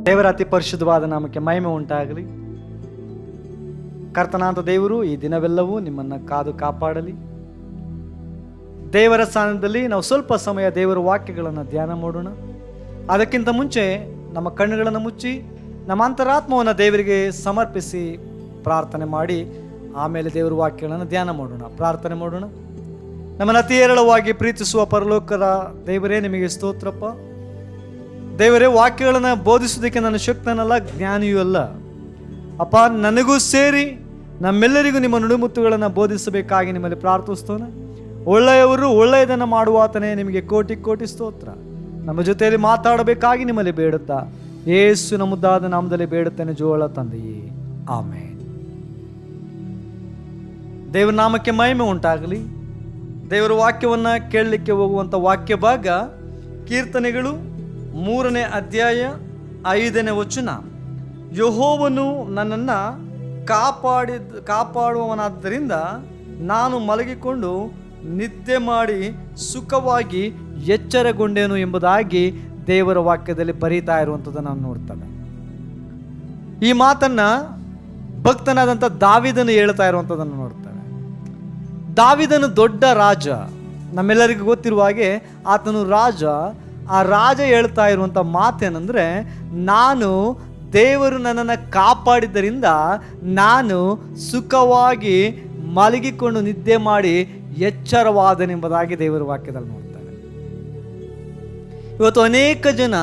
ದೇವರ ಅತಿ ಪರಿಶುದ್ಧವಾದ ನಾಮಕ್ಕೆ ಮಹಿಮೆ ಉಂಟಾಗಲಿ. ಕರ್ತನಾದ ದೇವರು ಈ ದಿನವೆಲ್ಲವೂ ನಿಮ್ಮನ್ನು ಕಾದು ಕಾಪಾಡಲಿ. ದೇವರ ಸ್ಥಾನದಲ್ಲಿ ನಾವು ಸ್ವಲ್ಪ ಸಮಯ ದೇವರ ವಾಕ್ಯಗಳನ್ನು ಧ್ಯಾನ ಮಾಡೋಣ. ಅದಕ್ಕಿಂತ ಮುಂಚೆ ನಮ್ಮ ಕಣ್ಣುಗಳನ್ನು ಮುಚ್ಚಿ ನಮ್ಮ ಅಂತರಾತ್ಮವನ್ನು ದೇವರಿಗೆ ಸಮರ್ಪಿಸಿ ಪ್ರಾರ್ಥನೆ ಮಾಡಿ ಆಮೇಲೆ ದೇವರ ವಾಕ್ಯಗಳನ್ನು ಧ್ಯಾನ ಮಾಡೋಣ. ಪ್ರಾರ್ಥನೆ ಮಾಡೋಣ. ನಮ್ಮನ್ನು ಅತಿ ಹೇರಳವಾಗಿ ಪ್ರೀತಿಸುವ ಪರಲೋಕದ ದೇವರೇ, ನಿಮಗೆ ಸ್ತೋತ್ರಪ್ಪ. ದೇವರೇ, ವಾಕ್ಯಗಳನ್ನು ಬೋಧಿಸೋದಕ್ಕೆ ನಾನು ಶಕ್ತನಲ್ಲ, ಜ್ಞಾನಿಯೂ ಅಲ್ಲ ಅಪ್ಪ. ನನಗೂ ಸೇರಿ ನಮ್ಮೆಲ್ಲರಿಗೂ ನಿಮ್ಮ ನುಡಿಮುತ್ತುಗಳನ್ನು ಬೋಧಿಸಬೇಕಾಗಿ ನಿಮ್ಮಲ್ಲಿ ಪ್ರಾರ್ಥಿಸ್ತೋನೆ. ಒಳ್ಳೆಯವರು ಒಳ್ಳೆಯದನ್ನು ಮಾಡುವಾತನೇ, ನಿಮಗೆ ಕೋಟಿ ಕೋಟಿ ಸ್ತೋತ್ರ. ನಮ್ಮ ಜೊತೆಯಲ್ಲಿ ಮಾತಾಡಬೇಕಾಗಿ ನಿಮ್ಮಲ್ಲಿ ಬೇಡುತ್ತಾ ಯೇಸುವಿನ ಮುದ್ದಾದ ನಾಮದಲ್ಲಿ ಬೇಡುತ್ತೇನೆ, ಜೋಳ ತಂದೆಯೇ, ಆಮೇನ್. ದೇವರ ನಾಮಕ್ಕೆ ಮಹಿಮೆ ಉಂಟಾಗಲಿ. ದೇವರ ವಾಕ್ಯವನ್ನು ಕೇಳಲಿಕ್ಕೆ ಹೋಗುವಂಥ ವಾಕ್ಯ ಭಾಗ ಕೀರ್ತನೆಗಳು 3ನೇ ಅಧ್ಯಾಯ 5ನೇ ವಚನ. ಯೆಹೋವನು ನನ್ನನ್ನು ಕಾಪಾಡುವವನಾದ್ದರಿಂದ ನಾನು ಮಲಗಿಕೊಂಡು ನಿದ್ದೆ ಮಾಡಿ ಸುಖವಾಗಿ ಎಚ್ಚರಗೊಂಡೇನು ಎಂಬುದಾಗಿ ದೇವರ ವಾಕ್ಯದಲ್ಲಿ ಬರೀತಾ ಇರುವಂಥದ್ದು ನಾವು ನೋಡ್ತೇವೆ. ಈ ಮಾತನ್ನ ಭಕ್ತನಾದಂಥ ದಾವೀದನು ಹೇಳ್ತಾ ಇರುವಂಥದ್ದನ್ನು ನೋಡ್ತೇವೆ. ದಾವೀದನು ದೊಡ್ಡ ರಾಜ, ನಮ್ಮೆಲ್ಲರಿಗೂ ಗೊತ್ತಿರುವ ಹಾಗೆ ಆತನು ರಾಜ. ಆ ರಾಜ ಹೇಳ್ತಾ ಇರುವಂಥ ಮಾತೇನೆಂದರೆ, ನಾನು ದೇವರು ನನ್ನನ್ನು ಕಾಪಾಡಿದ್ದರಿಂದ ನಾನು ಸುಖವಾಗಿ ಮಲಗಿಕೊಂಡು ನಿದ್ದೆ ಮಾಡಿ ಎಚ್ಚರವಾದನೆಂಬುದಾಗಿ ದೇವರ ವಾಕ್ಯದಲ್ಲಿ ನೋಡ್ತಾರೆ. ಇವತ್ತು ಅನೇಕ ಜನ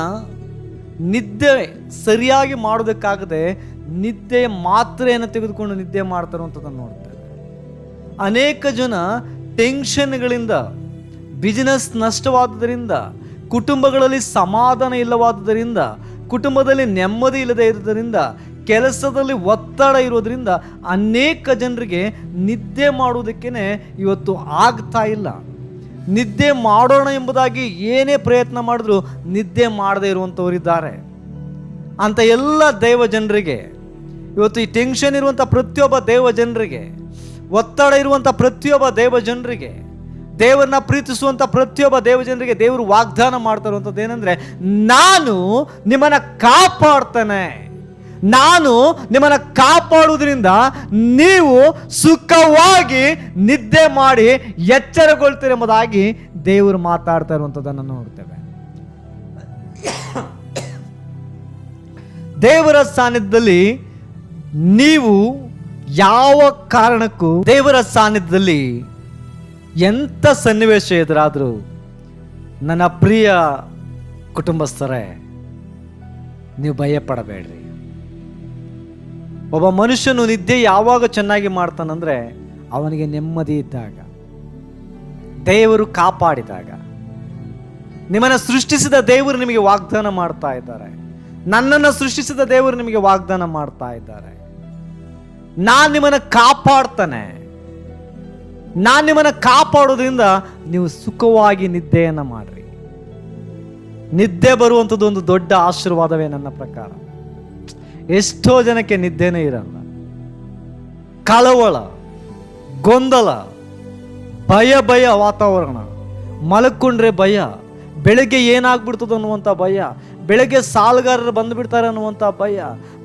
ನಿದ್ದೆ ಸರಿಯಾಗಿ ಮಾಡೋದಕ್ಕಾಗದೆ ನಿದ್ದೆ ಮಾತ್ರೆಯನ್ನು ತೆಗೆದುಕೊಂಡು ನಿದ್ದೆ ಮಾಡ್ತಾರಂಥದ್ದನ್ನು ನೋಡ್ತಾರೆ. ಅನೇಕ ಜನ ಟೆನ್ಷನ್ಗಳಿಂದ, ಬಿಸಿನೆಸ್ ನಷ್ಟವಾದುದರಿಂದ, ಕುಟುಂಬಗಳಲ್ಲಿ ಸಮಾಧಾನ ಇಲ್ಲವಾದುದರಿಂದ, ಕುಟುಂಬದಲ್ಲಿ ನೆಮ್ಮದಿ ಇಲ್ಲದೆ ಇರೋದರಿಂದ, ಕೆಲಸದಲ್ಲಿ ಒತ್ತಡ ಇರೋದ್ರಿಂದ ಅನೇಕ ಜನರಿಗೆ ನಿದ್ದೆ ಮಾಡುವುದಕ್ಕೇ ಇವತ್ತು ಆಗ್ತಾ ಇಲ್ಲ. ನಿದ್ದೆ ಮಾಡೋಣ ಎಂಬುದಾಗಿ ಏನೇ ಪ್ರಯತ್ನ ಮಾಡಿದ್ರು ನಿದ್ದೆ ಮಾಡದೇ ಇರುವಂಥವರಿದ್ದಾರೆ. ಅಂತ ಎಲ್ಲ ದೇವ ಜನರಿಗೆ ಇವತ್ತು ಈ ಟೆನ್ಷನ್ ಇರುವಂಥ ಪ್ರತಿಯೊಬ್ಬ ದೇವ ಜನರಿಗೆ, ಒತ್ತಡ ಇರುವಂಥ ಪ್ರತಿಯೊಬ್ಬ ದೇವ ಜನರಿಗೆ, ದೇವರನ್ನ ಪ್ರೀತಿಸುವಂಥ ಪ್ರತಿಯೊಬ್ಬ ದೇವ ಜನರಿಗೆ ದೇವರು ವಾಗ್ದಾನ ಮಾಡ್ತಾ ಇರುವಂಥದ್ದು ಏನಂದರೆ, ನಾನು ನಿಮ್ಮನ್ನು ಕಾಪಾಡ್ತೇನೆ, ನಾನು ನಿಮ್ಮನ್ನು ಕಾಪಾಡುವುದರಿಂದ ನೀವು ಸುಖವಾಗಿ ನಿದ್ದೆ ಮಾಡಿ ಎಚ್ಚರಗೊಳ್ತೀರಿ ಎಂಬುದಾಗಿ ದೇವರು ಮಾತಾಡ್ತಾ ಇರುವಂಥದ್ದನ್ನು ನೋಡ್ತೇವೆ. ದೇವರ ಸಾನ್ನಿಧ್ಯದಲ್ಲಿ ನೀವು ಯಾವ ಕಾರಣಕ್ಕೂ, ದೇವರ ಸಾನ್ನಿಧ್ಯದಲ್ಲಿ ಎಂಥ ಸನ್ನಿವೇಶ ಎದುರಾದರೂ ನನ್ನ ಪ್ರಿಯ ಕುಟುಂಬಸ್ಥರೇ, ನೀವು ಭಯಪಡಬೇಡ್ರಿ. ಒಬ್ಬ ಮನುಷ್ಯನು ನಿದ್ದೆ ಯಾವಾಗ ಚೆನ್ನಾಗಿ ಮಾಡ್ತಾನಂದ್ರೆ ಅವನಿಗೆ ನೆಮ್ಮದಿ ಇದ್ದಾಗ, ದೇವರು ಕಾಪಾಡಿದಾಗ. ನಿಮ್ಮನ್ನು ಸೃಷ್ಟಿಸಿದ ದೇವರು ನಿಮಗೆ ವಾಗ್ದಾನ ಮಾಡ್ತಾ ಇದ್ದಾರೆ. ನನ್ನನ್ನು ಸೃಷ್ಟಿಸಿದ ದೇವರು ನಿಮಗೆ ವಾಗ್ದಾನ ಮಾಡ್ತಾ ಇದ್ದಾರೆ, ನಾನು ನಿಮ್ಮನ್ನು ಕಾಪಾಡ್ತಾನೆ, ನಾನು ನಿಮ್ಮನ್ನು ಕಾಪಾಡೋದ್ರಿಂದ ನೀವು ಸುಖವಾಗಿ ನಿದ್ದೆಯನ್ನು ಮಾಡ್ರಿ. ನಿದ್ದೆ ಬರುವಂಥದ್ದು ಒಂದು ದೊಡ್ಡ ಆಶೀರ್ವಾದವೇ ನನ್ನ ಪ್ರಕಾರ. ಎಷ್ಟೋ ಜನಕ್ಕೆ ನಿದ್ದೆನೇ ಇರಲ್ಲ. ಕಳವಳ, ಗೊಂದಲ, ಭಯ ವಾತಾವರಣ, ಮಲಕ್ಕೊಂಡ್ರೆ ಭಯ, ಬೆಳಗ್ಗೆ ಏನಾಗ್ಬಿಡ್ತದೆ ಅನ್ನುವಂಥ ಭಯ, ಬೆಳಗ್ಗೆ ಸಾಲಗಾರರು ಬಂದುಬಿಡ್ತಾರೆ ಅನ್ನುವಂಥ ಭಯ,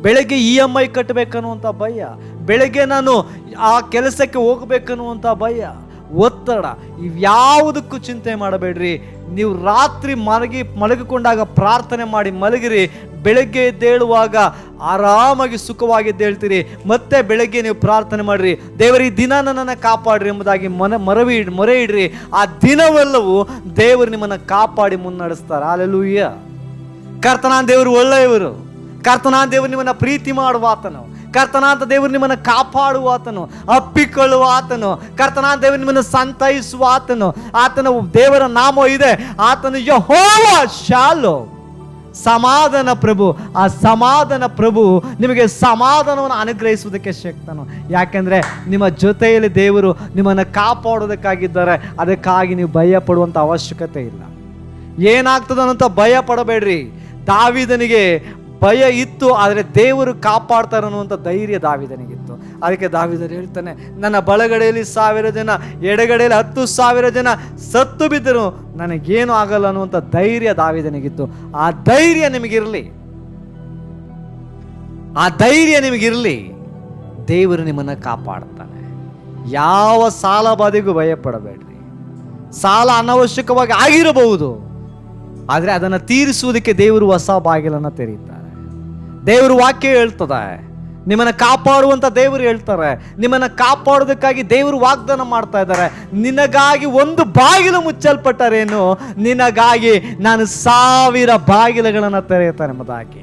ಬೆಳಗ್ಗೆ EMI ಕಟ್ಟಬೇಕನ್ನುವಂಥ ಭಯ, ಬೆಳಗ್ಗೆ ನಾನು ಆ ಕೆಲಸಕ್ಕೆ ಹೋಗ್ಬೇಕನ್ನುವಂಥ ಭಯ, ಒತ್ತಡ. ಇವ್ಯಾವುದಕ್ಕೂ ಚಿಂತೆ ಮಾಡಬೇಡ್ರಿ. ನೀವು ರಾತ್ರಿ ಮಲಗಿಕೊಂಡಾಗ ಪ್ರಾರ್ಥನೆ ಮಾಡಿ ಮಲಗಿರಿ. ಬೆಳಗ್ಗೆ ಎದ್ದೇಳುವಾಗ ಆರಾಮಾಗಿ ಸುಖವಾಗಿ ಎದ್ದೇಳ್ತೀರಿ. ಮತ್ತೆ ಬೆಳಗ್ಗೆ ನೀವು ಪ್ರಾರ್ಥನೆ ಮಾಡಿರಿ, ದೇವರ ಈ ದಿನ ನನ್ನನ್ನು ಕಾಪಾಡ್ರಿ ಎಂಬುದಾಗಿ ಮೊರೆ ಇಡ್ರಿ. ಆ ದಿನವೆಲ್ಲವೂ ದೇವರು ನಿಮ್ಮನ್ನು ಕಾಪಾಡಿ ಮುನ್ನಡೆಸ್ತಾರೆ. ಹಲ್ಲೆಲೂಯಾ. ಕರ್ತನಾದ ದೇವರು ಒಳ್ಳೆಯವರು. ಕರ್ತನಾದ ದೇವರು ನಿಮ್ಮನ್ನು ಪ್ರೀತಿ ಮಾಡುವ ಆತನು. ಕರ್ತನಾದ ದೇವರು ನಿಮ್ಮನ್ನು ಕಾಪಾಡುವ ಆತನು, ಅಪ್ಪಿಕೊಳ್ಳುವ ಆತನು. ಕರ್ತನಾದ ದೇವರು ನಿಮ್ಮನ್ನು ಸಂತೈಸುವ ಆತನು. ಆತನ ದೇವರ ನಾಮ ಇದೆ, ಆತನು ಯೆಹೋವ ಶಾಲೋಮ್, ಸಮಾಧಾನ ಪ್ರಭು. ಆ ಸಮಾಧಾನ ಪ್ರಭು ನಿಮಗೆ ಸಮಾಧಾನವನ್ನು ಅನುಗ್ರಹಿಸುವುದಕ್ಕೆ ಶಕ್ತನು. ಯಾಕೆಂದರೆ ನಿಮ್ಮ ಜೊತೆಯಲ್ಲಿ ದೇವರು ನಿಮ್ಮನ್ನು ಕಾಪಾಡೋದಕ್ಕಾಗಿದ್ದಾರೆ. ಅದಕ್ಕಾಗಿ ನೀವು ಭಯ ಪಡುವಂಥ ಅವಶ್ಯಕತೆ ಇಲ್ಲ. ಏನಾಗ್ತದೆ ಅನ್ನೋಂಥ ಭಯ ಪಡಬೇಡ್ರಿ. ದಾವೀದನಿಗೆ ಭಯ ಇತ್ತು, ಆದರೆ ದೇವರು ಕಾಪಾಡ್ತಾರೆ ಅನ್ನುವಂಥ ಧೈರ್ಯ ದಾವೀದನಿಗಿತ್ತು. ಅದಕ್ಕೆ ದಾವೀದನು ಹೇಳ್ತಾನೆ, ನನ್ನ ಬಲಗಡೆಯಲ್ಲಿ 1000 ಜನ, ಎಡಗಡೆಯಲ್ಲಿ 10,000 ಜನ ಸತ್ತು ಬಿದ್ದರು, ನನಗೇನು ಆಗಲ್ಲ ಅನ್ನುವಂಥ ಧೈರ್ಯ ದಾವೀದನಿಗಿತ್ತು. ಆ ಧೈರ್ಯ ನಿಮಗಿರಲಿ. ಆ ಧೈರ್ಯ ನಿಮಗಿರಲಿ. ದೇವರು ನಿಮ್ಮನ್ನು ಕಾಪಾಡ್ತಾನೆ. ಯಾವ ಸಾಲ ಬಾಧೆಗೂ ಭಯಪಡಬೇಡ್ರಿ. ಸಾಲ ಅನವಶ್ಯಕವಾಗಿ ಆಗಿರಬಹುದು, ಆದರೆ ಅದನ್ನು ತೀರಿಸುವುದಕ್ಕೆ ದೇವರು ಹೊಸ ಬಾಗಿಲನ್ನು ತೆರೀತಾರೆ. ದೇವರು ವಾಕ್ಯ ಹೇಳ್ತದೆ, ನಿಮ್ಮನ್ನು ಕಾಪಾಡುವಂತ ದೇವರು ಹೇಳ್ತಾರೆ. ನಿಮ್ಮನ್ನು ಕಾಪಾಡೋದಕ್ಕಾಗಿ ದೇವರು ವಾಗ್ದಾನ ಮಾಡ್ತಾ ಇದ್ದಾರೆ. ನಿನಗಾಗಿ ಒಂದು ಬಾಗಿಲು ಮುಚ್ಚಲ್ಪಟ್ಟರೇನು, ನಿನಗಾಗಿ ನಾನು 1000 ಬಾಗಿಲುಗಳನ್ನು ತೆರೆಯುತ್ತೇನೆ ಎಂಬುದಾಗಿ.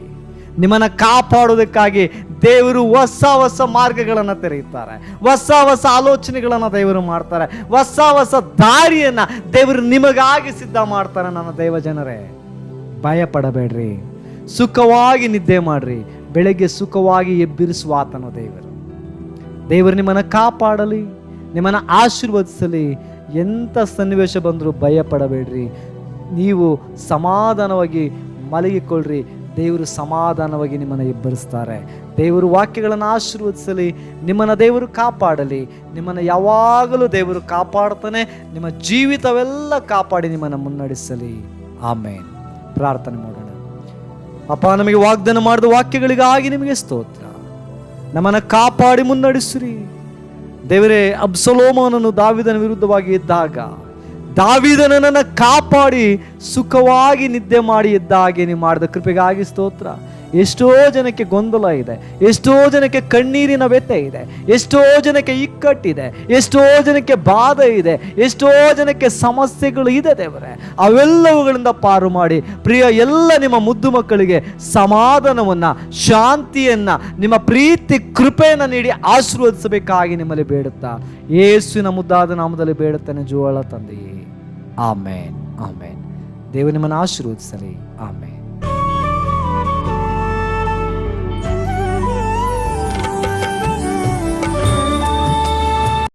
ನಿಮ್ಮನ್ನು ಕಾಪಾಡೋದಕ್ಕಾಗಿ ದೇವರು ಹೊಸ ಹೊಸ ಮಾರ್ಗಗಳನ್ನು ತೆರೆಯುತ್ತಾರೆ. ಹೊಸ ಹೊಸ ಆಲೋಚನೆಗಳನ್ನು ದೇವರು ಮಾಡ್ತಾರೆ. ಹೊಸ ಹೊಸ ದಾರಿಯನ್ನು ದೇವರು ನಿಮಗಾಗಿ ಸಿದ್ಧ ಮಾಡ್ತಾರೆ. ನನ್ನ ದೇವ ಜನರೇ, ಭಯ ಪಡಬೇಡ್ರಿ. ಸುಖವಾಗಿ ನಿದ್ದೆ ಮಾಡ್ರಿ. ಬೆಳಗ್ಗೆ ಸುಖವಾಗಿ ಎಬ್ಬಿರಿಸುವ ಆತನು ದೇವರು ನಿಮ್ಮನ್ನು ಕಾಪಾಡಲಿ, ನಿಮ್ಮನ್ನು ಆಶೀರ್ವದಿಸಲಿ. ಎಂಥ ಸನ್ನಿವೇಶ ಬಂದರೂ ಭಯ ಪಡಬೇಡ್ರಿ. ನೀವು ಸಮಾಧಾನವಾಗಿ ಮಲಗಿಕೊಳ್ಳ್ರಿ. ದೇವರು ಸಮಾಧಾನವಾಗಿ ನಿಮ್ಮನ್ನು ಎಬ್ಬರಿಸ್ತಾರೆ. ದೇವರು ವಾಕ್ಯಗಳನ್ನು ಆಶೀರ್ವದಿಸಲಿ. ನಿಮ್ಮನ್ನು ದೇವರು ಕಾಪಾಡಲಿ. ನಿಮ್ಮನ್ನು ಯಾವಾಗಲೂ ದೇವರು ಕಾಪಾಡ್ತಾನೆ. ನಿಮ್ಮ ಜೀವಿತವೆಲ್ಲ ಕಾಪಾಡಿ ನಿಮ್ಮನ್ನು ಮುನ್ನಡೆಸಲಿ. ಆಮೇನ್. ಪ್ರಾರ್ಥನೆ ಮಾಡೋಣ. ಅಪ್ಪ, ನಮಗೆ ವಾಗ್ದಾನ ಮಾಡಿದ ವಾಕ್ಯಗಳಿಗಾಗಿ ನಿಮಗೆ ಸ್ತೋತ್ರ. ನಮ್ಮನ್ನು ಕಾಪಾಡಿ ಮುನ್ನಡೆಸಿರಿ ದೇವರೇ. ಅಬ್ಸಲೋಮನನ್ನು ದಾವೀದನ ವಿರುದ್ಧವಾಗಿ ಇದ್ದಾಗ ದಾವೀದನನ್ನು ಕಾಪಾಡಿ ಸುಖವಾಗಿ ನಿದ್ದೆ ಮಾಡಿ ಎದ್ದ ಹಾಗೆ ನೀವು ಮಾಡಿದ ಕೃಪೆಗಾಗಿ ಸ್ತೋತ್ರ. ಎಷ್ಟೋ ಜನಕ್ಕೆ ಗೊಂದಲ ಇದೆ, ಎಷ್ಟೋ ಜನಕ್ಕೆ ಕಣ್ಣೀರಿನ ವ್ಯಥೆ ಇದೆ, ಎಷ್ಟೋ ಜನಕ್ಕೆ ಇಕ್ಕಟ್ಟಿದೆ, ಎಷ್ಟೋ ಜನಕ್ಕೆ ಬಾಧೆ ಇದೆ, ಎಷ್ಟೋ ಜನಕ್ಕೆ ಸಮಸ್ಯೆಗಳು ಇದೆ ದೇವರೇ. ಅವೆಲ್ಲವುಗಳಿಂದ ಪಾರು ಮಾಡಿ ಪ್ರಿಯ ಎಲ್ಲ ನಿಮ್ಮ ಮುದ್ದು ಮಕ್ಕಳಿಗೆ ಸಮಾಧಾನವನ್ನು, ಶಾಂತಿಯನ್ನು, ನಿಮ್ಮ ಪ್ರೀತಿ ಕೃಪೆಯನ್ನು ನೀಡಿ ಆಶೀರ್ವದಿಸಬೇಕಾಗಿ ನಿಮ್ಮಲ್ಲಿ ಬೇಡುತ್ತಾ ಯೇಸುವಿನ ಮುದ್ದಾದ ನಾಮದಲ್ಲಿ ಬೇಡುತ್ತೇನೆ ಜೀವಳ ತಂದೆಯೇ. ಆಮೇನ್. ಆಮೇನ್. ದೇವರು ನಿಮ್ಮನ್ನು ಆಶೀರ್ವದಿಸಲಿ. ಆಮೇನ್.